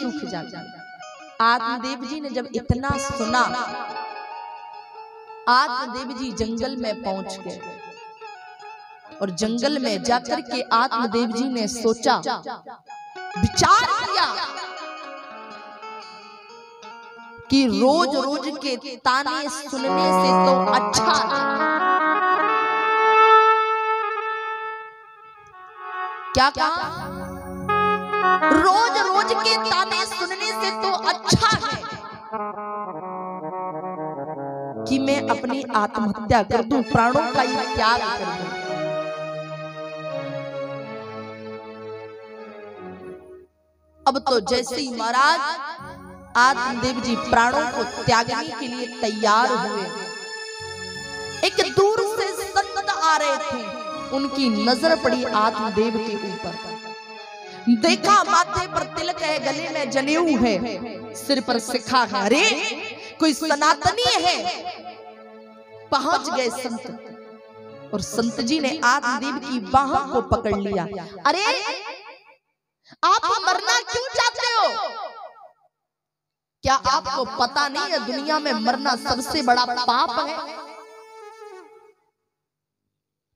सूख जाती है। आत्मदेव जी ने जब इतना सुना, आत्मदेव जी जंगल में पहुंच गए और जंगल में जाकर के आत्मदेव जी ने सोचा, विचार किया कि रोज रोज के ताने सुनने से तो अच्छा क्या कहा, रोज रोज के ताने सुनने से तो अच्छा है कि मैं अपनी आत्महत्या कर दूं, प्राणों का ही त्याग कर दूं। अब तो जैसे ही महाराज आत्मदेव जी प्राणों को त्यागने के लिए तैयार हुए, एक दूर से संत आ रहे थे, उनकी नजर पड़ी आत्मदेव के ऊपर। देखा माथे पर तिलक है, गले में जनेऊ है, सिर पर शिखा है, अरे कोई सनातनी है। पहुंच गए संत और संत जी ने आत्मदेव की बाहों को पकड़ लिया। अरे आप मरना क्यों चाहते हो? क्या आपको पता नहीं है दुनिया में मरना सबसे बड़ा पाप है?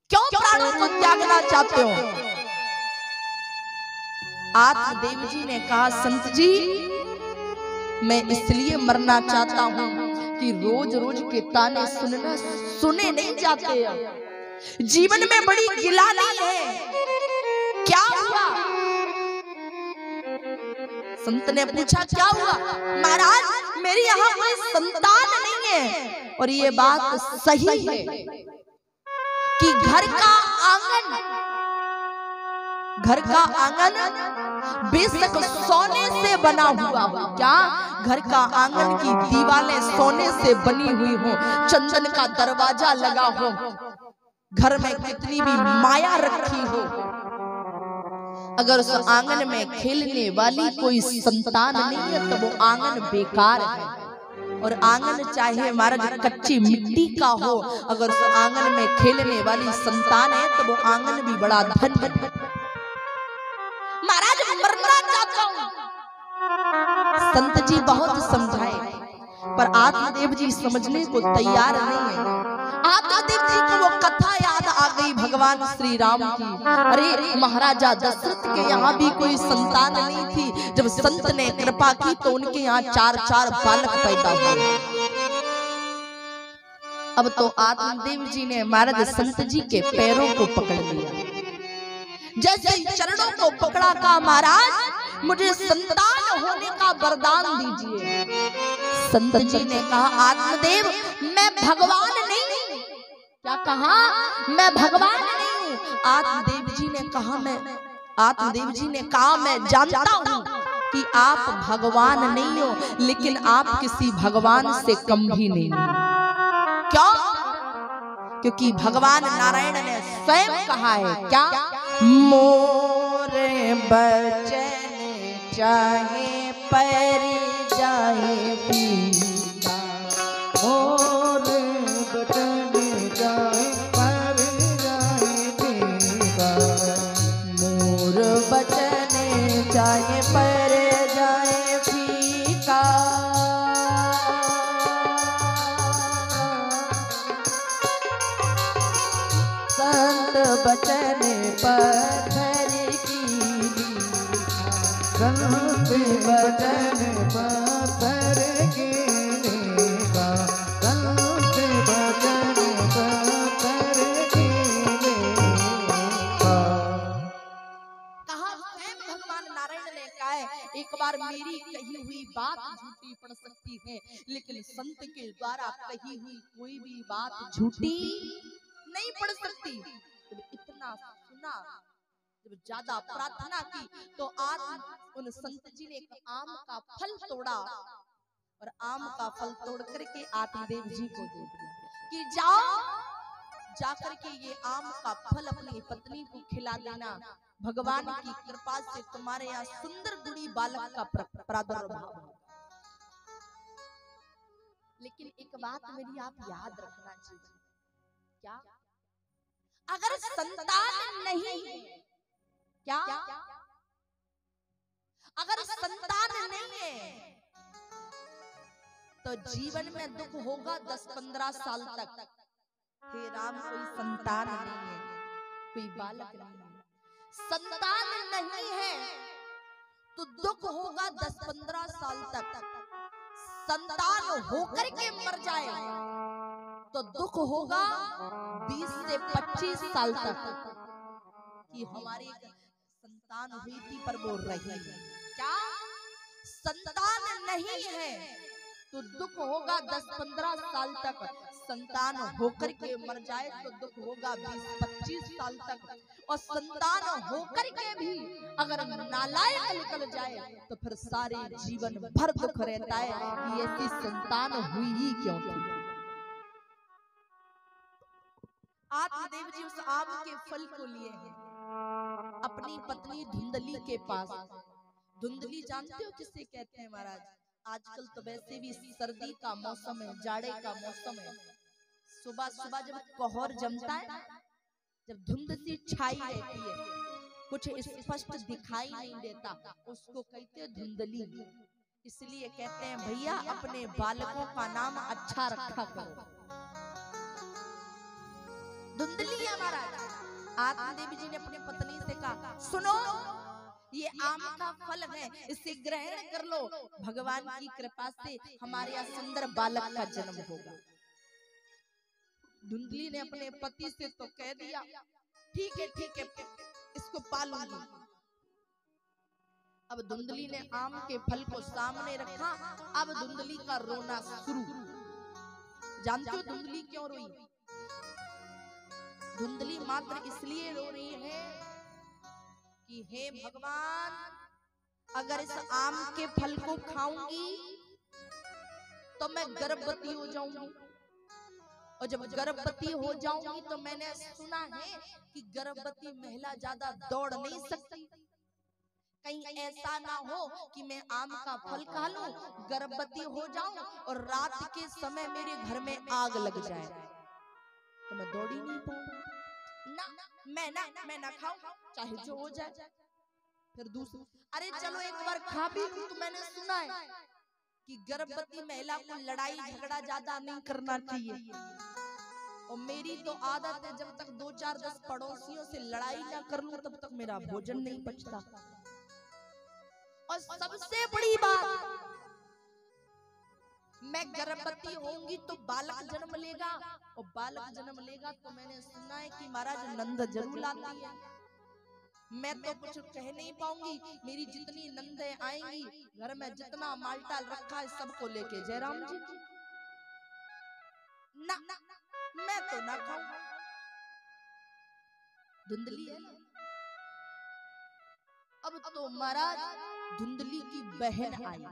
क्यों प्राणों को त्यागना चाहते हो? आत्मदेव जी ने कहा, संत जी मैं इसलिए मरना चाहता हूं कि रोज रोज के ताने सुने नहीं जाते। जीवन में बड़ी गिलानी है। क्या हुआ? संत ने पूछा, क्या हुआ? महाराज मेरी यहाँ कोई संतान नहीं है। और ये बात सही है कि घर का आंगन बेशक सोने से बना हुआ हो, क्या घर का आंगन की दीवारें सोने से बनी हुई हो, चंदन का दरवाजा लगा हो, घर में कितनी भी माया रखी हो, अगर उस आंगन में खेलने वाली कोई संतान नहीं है तो वो आंगन बेकार है। और आंगन चाहे महाराज कच्ची मिट्टी का हो, अगर उस आंगन में खेलने वाली संतान है तो वो आंगन भी बड़ा धन है। महाराज मरना चाहता हूं। संत जी बहुत समझाए पर आत्मदेव जी समझने को तैयार नहीं है। आत्मदेव जी को वो कथा याद आ गई भगवान श्री राम की। अरे महाराजा दशरथ के यहाँ भी कोई संतान नहीं थी, जब संत ने कृपा की तो उनके यहाँ 4 बालक पैदा हुए। अब तो आत्मदेव जी ने महाराज संत जी के पैरों को पकड़ लिया, जैसे चरणों को पकड़ा, का महाराज मुझे संतान होने का वरदान दीजिए। संत जी ने कहा, आत्मदेव मैं भगवान नहीं हूं। क्या कहा? मैं भगवान नहीं हूं। आत्मदेव जी ने कहा मैं जानता हूं कि आप भगवान नहीं हो, लेकिन आप किसी भगवान से कम भी नहीं हो। क्यों? क्योंकि भगवान नारायण ने स्वयं कहा है, क्या? मोरे बचन चाहे पर जाए पीता, मोरे बचन चाहे पर जाए पीता, मोर बचन चाहे पर जाए फीका, संत बचन पत्थर की, संत बचन पत्थर की, संत बचन पत्थर की। कहा स्वयं भगवान नारायण ने कहा है, एक बार मेरी कही हुई बात झूठी पड़ सकती है, लेकिन संत के द्वारा कही हुई कोई भी बात झूठी नहीं पड़ सकती। जब इतना सुना, जब ज्यादा प्रार्थना की तो आज उन संत जी ने एक आम का फल तोड़ा और आम का फल तोड़ करके आत्मदेव जी को दे दिया कि जाओ जाकर के ये आम का फल अपनी पत्नी को खिला देना, भगवान की कृपा से तुम्हारे यहाँ सुंदर गुणी बालक का प्रादुर्भाव होगा। लेकिन एक बात मेरी आप याद रखना चाहिए, क्या? अगर संतान नहीं, क्या? अगर संतान नहीं तो जीवन में दुख होगा 10-15 साल तक। हे राम, कोई संतान नहीं है, कोई बालक नहीं है, संतान नहीं है तो दुख होगा 10-15 साल तक। संतान होकर के मर जाए तो दुख होगा 20 से 25 साल तक कि हमारी संतान हुई थी पर वो रही। क्या संतान नहीं है तो दुख होगा 10-15 साल तक। संतान होकर के मर जाए तो दुख होगा 20-25 साल तक। और संतान होकर के भी अगर नालायक निकल जाए तो फिर सारे जीवन भर दुख रहता है कि ऐसी संतान हुई ही क्यों थी। आत्मदेव जी उस आम के फल को लिए हैं अपनी पत्नी धुंधली के पास। धुंधली जानते हो किसे कहते हैं महाराज? आजकल तो वैसे भी सर्दी का मौसम है, जाड़े का मौसम है। सुबह सुबह जब कोहर जमता है, जब धुंध सी छाई रहती है, कुछ स्पष्ट दिखाई नहीं देता, उसको कहते हैं धुंधली। इसलिए कहते हैं भैया अपने बालकों का नाम अच्छा रखा करो। धुंधली है महाराज। आत्मदेव जी ने अपनी पत्नी से कहा, सुनो ये आम का फल है, इसे ग्रहण कर लो, भगवान की कृपा से हमारे यहाँ सुंदर बालक का जन्म होगा। धुंधली ने अपने पति से तो कह दिया ठीक है इसको पालूंगी। अब धुंधली ने आम के फल को सामने रखा। अब धुंधली का रोना शुरू। जानते हो धुंधली क्यों रोई? धुंधली मात्र इसलिए रो रही है कि हे भगवान, अगर इस आम के फल को खाऊंगी तो मैं गर्भवती हो जाऊंगी, और जब गर्भवती हो जाऊंगी तो मैंने सुना है कि गर्भवती महिला ज्यादा दौड़ नहीं सकती। कहीं ऐसा ना हो कि मैं आम का फल खा लूं, गर्भवती हो जाऊं और रात के समय मेरे घर में आग लग जाए तो मैं दौड़ ही नहीं पाऊंगी। मैं ना खाऊं, चाहे जो हो जाए। फिर दूसरा, अरे चलो एक बार खा भी लूं तो मैंने सुना है कि गर्भवती महिला को लड़ाई झगड़ा ज्यादा नहीं करना चाहिए। और मेरी तो आदत है, जब तक 2-4-10 पड़ोसियों से लड़ाई ना कर लूं तब तक मेरा भोजन नहीं पचता। और सबसे बड़ी बात, मैं गर्भवती होंगी तो बालक जन्म लेगा, और बालक जन्म लेगा तो मैंने सुना है कि महाराज नंद जरूर लाती है। मैं तो कुछ कह नहीं पाऊंगी, मेरी जितनी नंदें आएंगी, घर में जितना मालटाल रखा है सबको लेके जयराम जी ना, मैं तो ना खाऊं। धुंधली है ना। अब तो महाराज धुंधली की बहन आई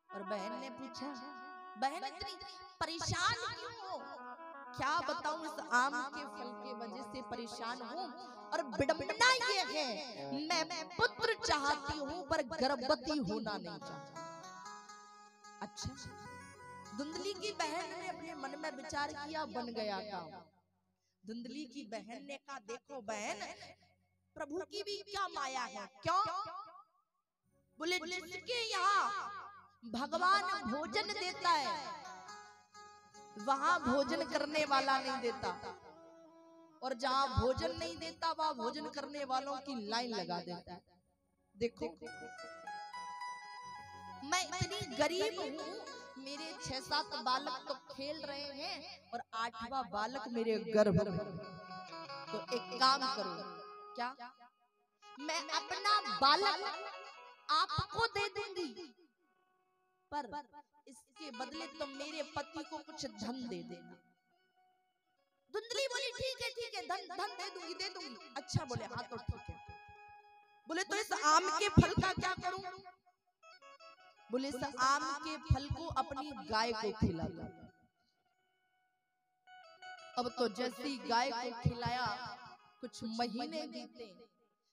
और बहन ने पूछा, बहन इतनी परेशान क्यों हो? क्या बताऊं, इस आम के फल के वजह से परेशान हूँ, और विडंबना ये है मैं पुत्र चाहती हूँ पर गर्भवती होना नहीं चाहती। अच्छा, धुंधली की बहन ने अपने मन में विचार किया, बन गया काम। धुंधली की बहन ने कहा, देखो बहन, प्रभु की भी क्या माया है। क्यों? बोले जिसके यहाँ भगवान भोजन देता है वहां भोजन करने वाला नहीं देता, और जहां भोजन नहीं देता वहां भोजन करने वालों की लाइन लगा देता है। देखो मैं इतनी गरीब हूँ, मेरे 6-7 बालक तो खेल रहे हैं और 8वां बालक मेरे गर्भ में। तो एक काम करो, क्या मैं अपना बालक आपको दे दूंगी, पर इसके बदले तुम मेरे पति को कुछ धन दे देना। धुंधली बोली ठीक है धन दे दूंगी। अच्छा, बोले हाँ तो ठीक है। बोले तो इस आम के फल का क्या करूं? बोले इस आम के फल को अपनी गाय को खिला दो। अब तो जैसी गाय को खिलाया, कुछ महीने बीते,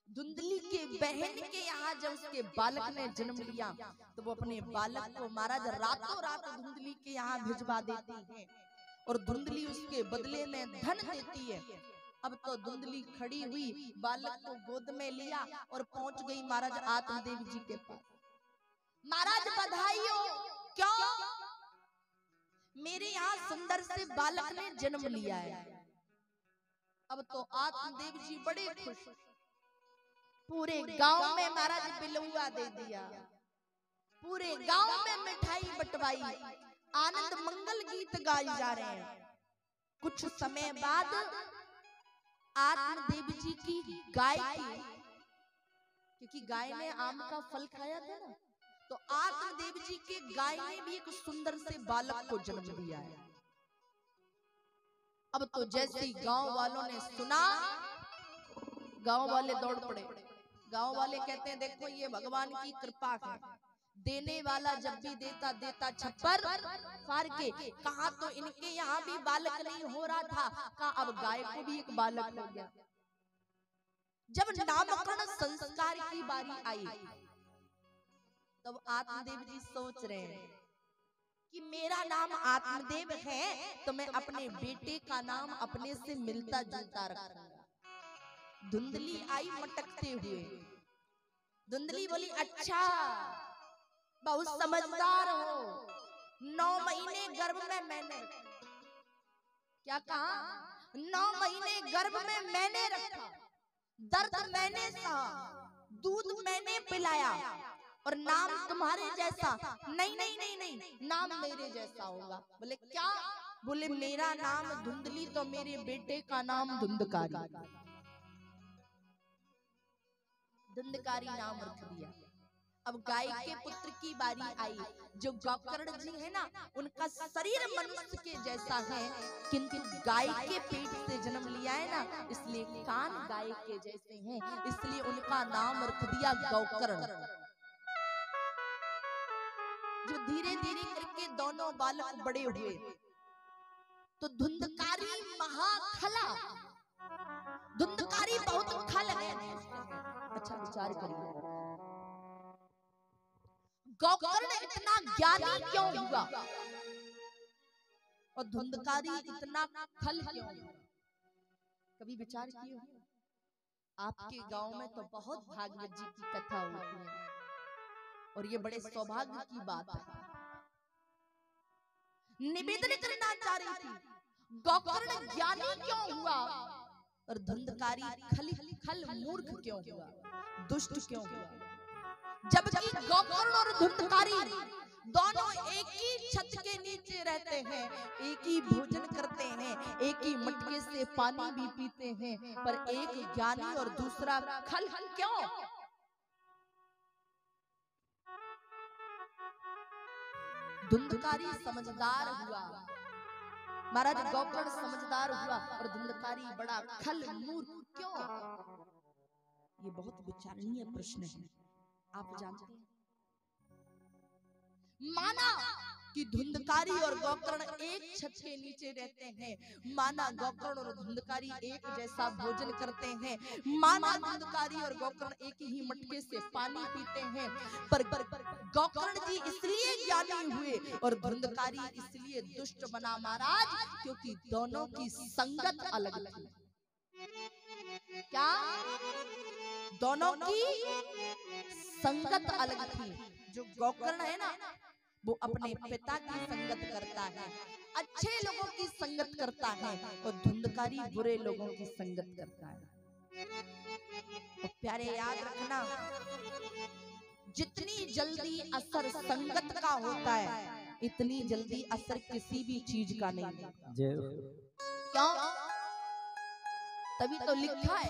धुंधली के बहन के यहाँ जब उसके बालक ने जन्म लिया तो वो अपने बालक को महाराज रातों रात धुंधली के यहाँ भिजवा देती है, और धुंधली उसके बदले में धन देती है। अब तो धुंधली खड़ी हुई, बालक को गोद में लिया और पहुंच गई महाराज आत्मदेव जी के पास। महाराज बधाई हो। क्यों? मेरे यहाँ सुंदर से बालक ने जन्म लिया है। अब तो आत्मदेव जी बड़े खुश, पूरे गांव में महाराज बिलुआ दे दिया, पूरे गांव में मिठाई बंटवाई, आनंद मंगल गीत गाए जा रहे हैं। कुछ समय बाद आत्मदेव जी की गाय की, क्योंकि गाय ने आम का फल खाया था ना, तो आत्मदेव जी के गाय ने भी एक सुंदर से बालक को जन्म दिया है। अब तो जैसे ही गांव वालों ने सुना, गांव वाले दौड़ पड़े। गांव वाले कहते हैं देखो ये भगवान की कृपा है, देने वाला जब भी देता देता छप्पर फाड़ के। कहा तो इनके यहाँ भी बालक नहीं हो रहा था, कहा अब गाय को भी एक बालक हो गया। जब नामकरण संस्कार की बारी आई, तब आत्मदेव जी सोच रहे हैं कि मेरा नाम आत्मदेव है तो मैं अपने बेटे का नाम अपने से मिलता जुलता रखूंगा। धुंधली आई मटकते हुए, धुंधली बोली अच्छा बहुत समझदार हो, 9 महीने गर्भ में मैंने, क्या कहा, 9 महीने गर्भ में मैंने रखा, दर्द मैंने सहा, दूध मैंने पिलाया, और नाम तुम्हारे जैसा नहीं नहीं नहीं नहीं, नाम मेरे जैसा होगा। बोले क्या? बोले मेरा नाम धुंधली तो मेरे बेटे का नाम धुंधकारी, धुंधकारी नाम रख दिया। अब गाय के पुत्र की बारी आई। जो गोकर्ण जी है ना, उनका शरीर मनुष्य के जैसा है, किंतु गाय के पेट से जन्म लिया है ना, इसलिए कान गाय के जैसे हैं, इसलिए उनका नाम रख दिया गोकर्ण। जो धीरे धीरे करके दोनों बालक बड़े हुए तो धुंधकारी महाखला, धुंधकारी बहुत खल है। अच्छा विचार करिए, गोकर्ण इतना ज्ञानी क्यों हुआ और धुंधकारी इतना खल क्यों हुआ? कभी विचार किए? आपके गांव में तो बहुत भागवत जी की कथा होती है और ये बड़े सौभाग्य की बात है। निवेदन करना चाह रही थी, गोकर्ण ज्ञानी क्यों हुआ और धुंधकारी खल मूर्ख क्यों हुआ, दुष्ट क्यों हुआ? जबकि गोकर्ण और धुंधकारी दोनों एक ही छत के नीचे रहते हैं, एक ही भोजन करते हैं, एक ही मटके से पानी भी पीते हैं, पर एक ज्ञानी और दूसरा खल क्यों? धुंधकारी समझदार हुआ, महाराज गोकर्ण समझदार हुआ और धुंधकारी बड़ा खल मूर्ख क्यों? ये बहुत विचारणीय प्रश्न है। आप जानते हैं, माना कि धुंधकारी और गोकर्ण एक छत के नीचे रहते हैं, माना गोकर्ण और धुंधकारी एक जैसा भोजन करते हैं, माना धुंधकारी और गोकर्ण एक ही मटके से पानी पीते हैं, पर गोकर्ण जी इसलिए ज्ञानी हुए और धुंधकारी इसलिए दुष्ट बना महाराज, क्योंकि दोनों की संगत अलग थी। क्या? दोनों की संगत अलग थी। जो गोकर्ण है ना, वो अपने पिता की संगत करता है, अच्छे लोगों की संगत करता है, और धुंधकारी बुरे लोगों की संगत करता है। तो प्यारे याद रखना, जितनी जल्दी असर संगत का होता है, इतनी जल्दी असर किसी भी चीज का नहीं होता। क्यों? तभी तो लिखा है,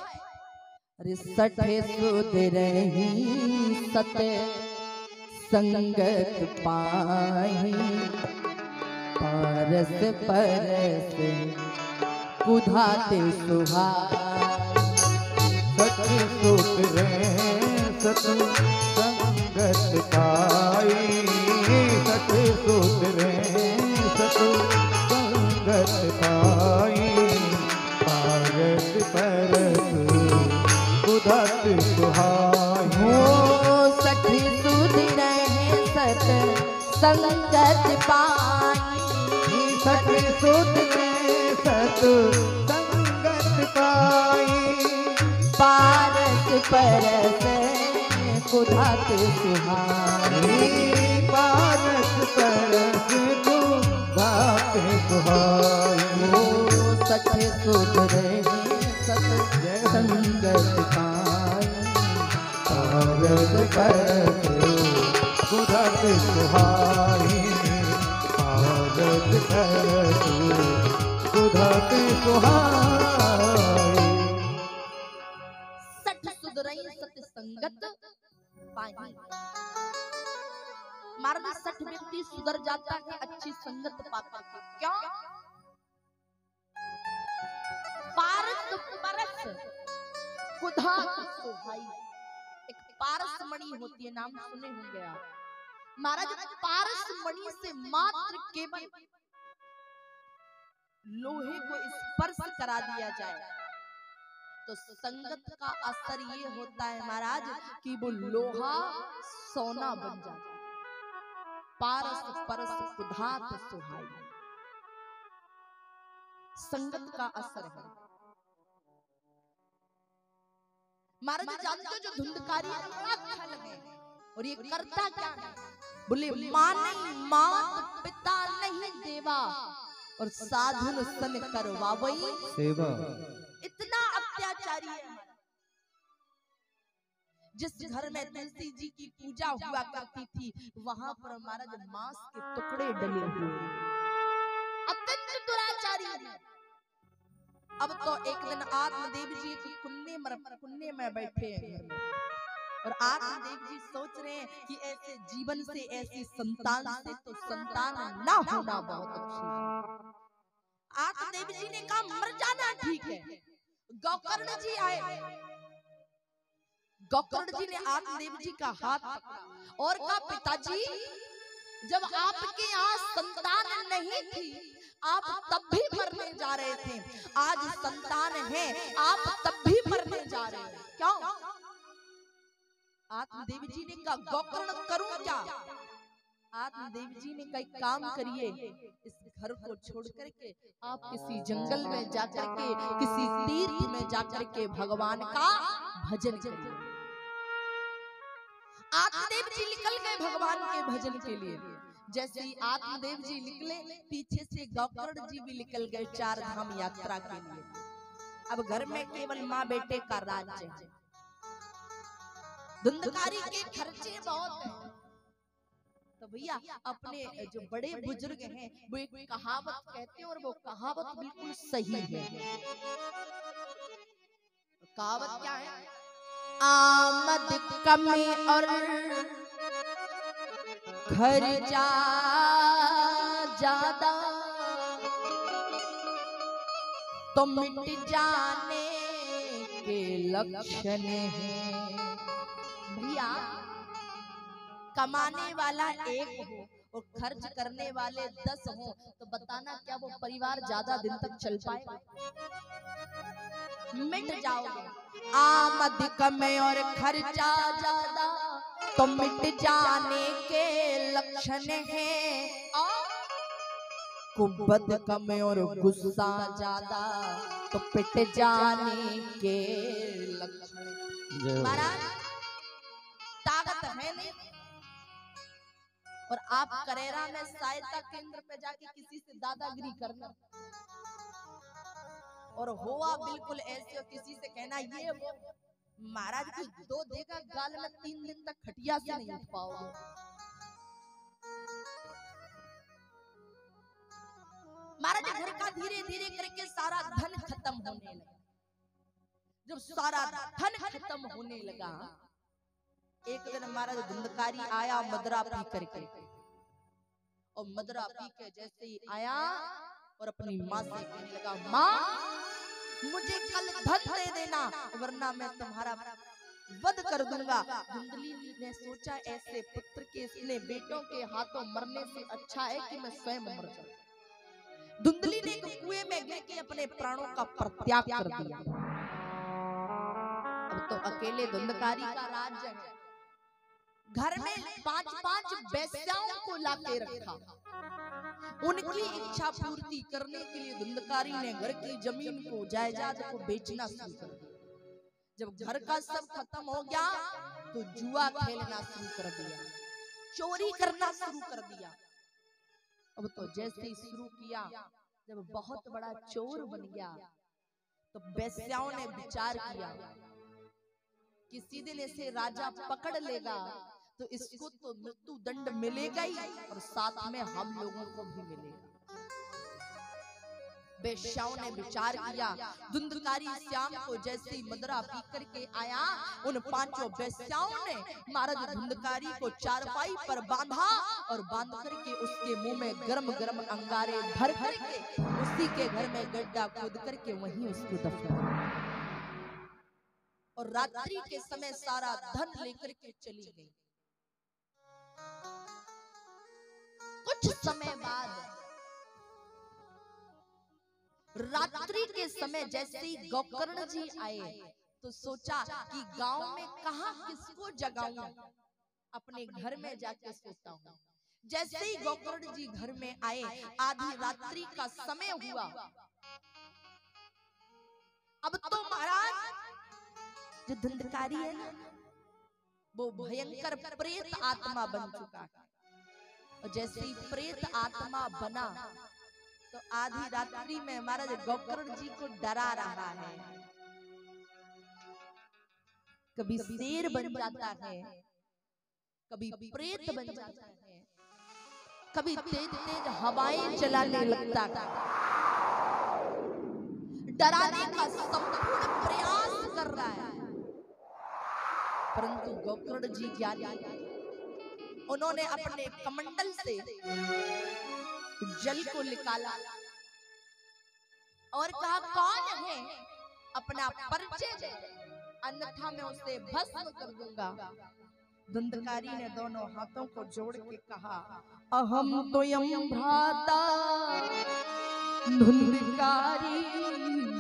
अरे सठे सुध रही सत संगत पाही, पारस परस कुधाते सुहाई। सठे सुध रही सत संगत पाई, सठे सुध रही सत संगत पाई, पारस परस कुधाते सुहाई। सखी सुध रहे सत संगत पाई, सखी सुध रहे सत संगत पाई, पारस परस कुधाते सुहाई। पारस परस कुधाते सुधरे सत संगत पाई। कागज करते सुधत सुहाई, कागज करते सुधत सुहाई। सठ सुधरई सत संगत पाई। महाराज 60 व्यक्ति सुधर जाता है अच्छी संगत पाकर के। क्यों? पारस परस कुधा सुहाई। एक पारस मणि होती है, नाम सुने होंगे आप। महाराज पारस मणि से मात्र केवल लोहे को स्पर्श करा दिया जाए तो संगत का असर ये होता है महाराज कि वो लोहा सोना बन जाता है। पारस परस कुधात सुहाई, संगत का असर है। महाराज जानते हो जो धुंधकारी है बड़ा खल है, और ये करता क्या है? बोले मां नहीं, मात पिता नहीं देवा, और साधुन सन करवावई सेवा। इतना अत्याचारी है। जिस घर में तुलसी जी की पूजा हुआ करती थी वहां पर महाराज मांस के टुकड़े डले हुए, अत्यंत दुराचारी है। अब तो एक दिन आत्मदेव जी कुन्ने में बैठे हैं और आत्मदेव जी सोच रहे हैं कि ऐसे जीवन से, ऐसी संतान से तो संतान ना होना बहुत अच्छी है। आत्मदेव जी ने कहा मर जाना ठीक है। गोकर्ण जी आए, गोकर्ण जी ने आत्मदेव जी का हाथ पकड़ा और कहा पिताजी जब आपके यहाँ संतान नहीं थी आप तब भी मरने जा रहे थे, आज संतान है आप तब भी मरने जा रहे हैं, क्यों? आत्मदेव जी ने कहा गोकर्ण करूं क्या? आत्मदेव जी ने कहा काम करिए, इस घर को छोड़ करके आप किसी जंगल में जाकर के, किसी तीर्थ में जाकर के भगवान का भजन करिए। आत्मदेव जी निकल गए भगवान के भजन के लिए। जैसे ही आत्मदेव जी निकले पीछे से गोकर्ण जी भी निकल गए 4 धाम यात्रा के लिए। अब घर में केवल माँ बेटे का राज्य है, धुंधकारी के खर्चे बहुत हैं। तो भैया अपने जो बड़े बुजुर्ग हैं वो एक कहावत कहते हैं और वो कहावत बिल्कुल सही है। कहावत क्या है? आमद कम और खर्चा ज्यादा तो मिट जाने के लक्षण हैं। भैया कमाने वाला एक हो और खर्च करने वाले 10 हो तो बताना क्या वो परिवार ज्यादा दिन तक चल पाएगा? मिट जाओगे। आमद कम और खर्चा ज्यादा तो मिट जाने के लक्षण हैं, और कुव्वत कम और गुस्सा ज्यादा तो पिट जाने के लक्षण। महाराज ताकत है नहीं और आप करेरा में सहायता केंद्र पे जाके किसी से दादागिरी करना और हुआ बिल्कुल ऐसे किसी से कहना ये वो, महाराज की 2 देगा गाल में 3 दिन तक खटिया से नहीं उठ पाओगे। महाराज घर का धीरे धीरे करके सारा धन खत्म होने लगा। जब सारा धन खत्म होने लगा एक दिन महाराज धुंधकारी आया मदरा पी करके, और मदरा पी के जैसे ही आया और अपनी माँ से कहने लगा माँ मुझे कल धन दे देना वरना मैं तुम्हारा वध कर दूंगा। धुंधली ने सोचा ऐसे पुत्र के इसने बेटों के हाथों मरने से अच्छा है कि मैं स्वयं मर जाऊं। धुंधली ने कुएं में गिर के अपने प्राणों का परित्याग कर दिया। अब तो अकेले धुंधकारी का राज्य है। घर में 5-5 वेश्याओं को लाके रखा। उनकी इच्छा पूर्ति करने के लिए धुंधकारी ने घर की जमीन को, जायदाद को बेचना शुरू कर दिया। जब घर का सब खत्म हो गया तो जुआ खेलना शुरू कर दिया, चोरी करना शुरू कर दिया। अब तो जैसे ही शुरू किया, जब बहुत बड़ा चोर बन गया तो वेश्याओं ने विचार किया, किसी दिन इसे राजा पकड़ लेगा तो इसको तो मृत्यु दंड मिलेगा ही और साथ में हम लोगों को भी मिलेगा। वेश्याओं ने विचार किया। धुंधकारी श्याम को जैसे ही मदरा पी करके आया, उन पांचों वेश्याओं ने महाराज धुंधकारी को चारपाई पर बांधा और बांध करके उसके मुंह में गरम गरम अंगारे भर करके उसी के घर में गड्ढा खोद करके वहीं उसको दफना और रात्रि के समय सारा धन लेकर के चली गई। कुछ समय बाद रात्रि के समय जैसे ही गोकर्ण जी आए तो सोचा कि गांव में कहां किसको जगाऊं, अपने घर में जाके सोता हूं। जैसे ही गोकर्ण जी घर में आए, आधी रात्रि का समय हुआ। अब तो महाराज जो धुंधकारी है ना, वो भयंकर प्रेत आत्मा बन चुका है। और जैसे ही प्रेत आत्मा बना तो आधी रात्रि में महाराज गोकर्ण जी को डरा रहा है। कभी शेर बन जाता है, कभी प्रेत बन जाता है, कभी तेज तेज हवाएं चलाने लगता है। डराने का संपूर्ण प्रयास कर रहा है, परंतु गोकर्ण जी ज्ञानी, उन्होंने अपने कमंडल से जल को निकाला और कहा, कौन है, अपना परिचय दे, अन्यथा मैं उसे भस्म कर दूंगा। धुंधकारी ने दोनों हाथों को जोड़ के कहा, अहम तो यम भ्राता धुंधकारी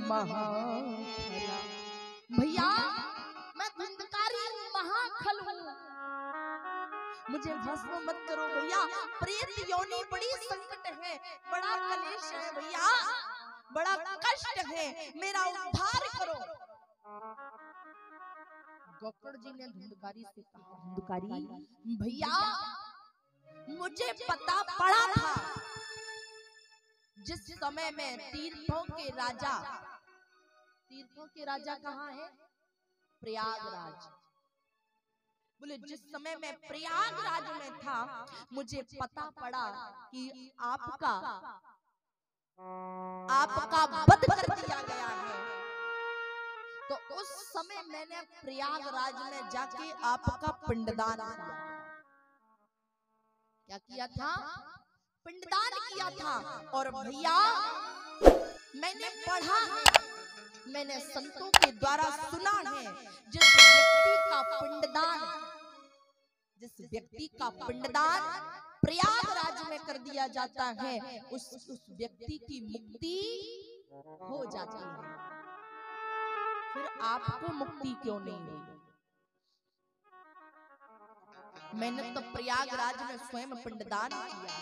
महाखला। भैया मैं धुंधकारी महाखल हूँ, मुझे भस्म मत करो भैया। प्रेत योनि बड़ी संकट है, बड़ा कलेश है भैया, बड़ा कष्ट है, मेरा उद्धार करो। गोकर्ण जी ने धुंधकारी से कहा, धुंधकारी भैया मुझे पता पड़ा था जिस समय में तीर्थों के राजा कहाँ है? प्रयागराज। बोले जिस समय मैं प्रयागराज में था, मुझे पता पड़ा कि आपका वध कर दिया गया है। तो उस समय मैंने प्रयागराज में जाके आपका पिंडदान किया। क्या किया था? पिंडदान किया था। और भैया मैंने पढ़ा है, मैंने संतों के द्वारा सुना है, जिस व्यक्ति का पिंडदान प्रयागराज में कर दिया जाता है, उस व्यक्ति की मुक्ति हो जाती है। फिर आपको मुक्ति क्यों नहीं हुई? मैंने तो प्रयागराज में स्वयं पिंडदान किया।